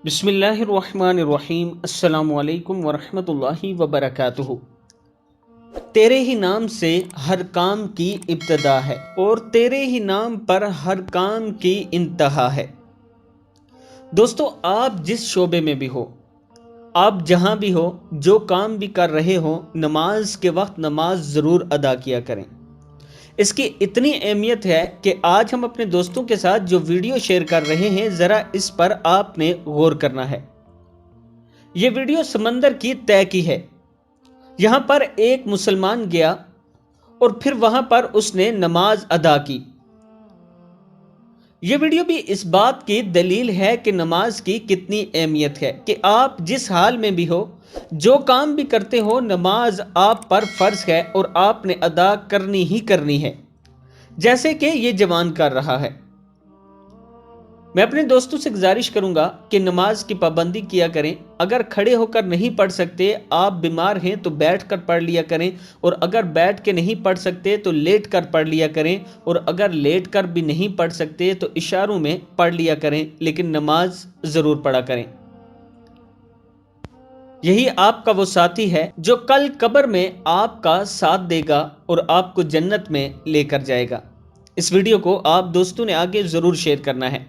بسم اللہ الرحمن الرحیم۔ السلام علیکم ورحمۃ اللہ وبرکاتہ۔ تیرے ہی نام سے ہر کام کی ابتدا ہے اور تیرے ہی نام پر ہر کام کی انتہا ہے۔ دوستو، آپ جس شعبے میں بھی ہو، آپ جہاں بھی ہو، جو کام بھی کر رہے ہو، نماز کے وقت نماز ضرور ادا کیا کریں۔ اس کی اتنی اہمیت ہے کہ آج ہم اپنے دوستوں کے ساتھ جو ویڈیو شیئر کر رہے ہیں، ذرا اس پر آپ نے غور کرنا ہے۔ یہ ویڈیو سمندر کی طے کی ہے۔ یہاں پر ایک مسلمان گیا اور پھر وہاں پر اس نے نماز ادا کی۔ یہ ویڈیو بھی اس بات کی دلیل ہے کہ نماز کی کتنی اہمیت ہے، کہ آپ جس حال میں بھی ہو، جو کام بھی کرتے ہو، نماز آپ پر فرض ہے اور آپ نے ادا کرنی ہی کرنی ہے، جیسے کہ یہ جوان کر رہا ہے۔ میں اپنے دوستوں سے گزارش کروں گا کہ نماز کی پابندی کیا کریں۔ اگر کھڑے ہو کر نہیں پڑھ سکتے، آپ بیمار ہیں تو بیٹھ کر پڑھ لیا کریں، اور اگر بیٹھ کے نہیں پڑھ سکتے تو لیٹ کر پڑھ لیا کریں، اور اگر لیٹ کر بھی نہیں پڑھ سکتے تو اشاروں میں پڑھ لیا کریں، لیکن نماز ضرور پڑھا کریں۔ یہی آپ کا وہ ساتھی ہے جو کل قبر میں آپ کا ساتھ دے گا اور آپ کو جنت میں لے کر جائے گا۔ اس ویڈیو کو آپ دوستوں نے آگے ضرور شیئر کرنا ہے۔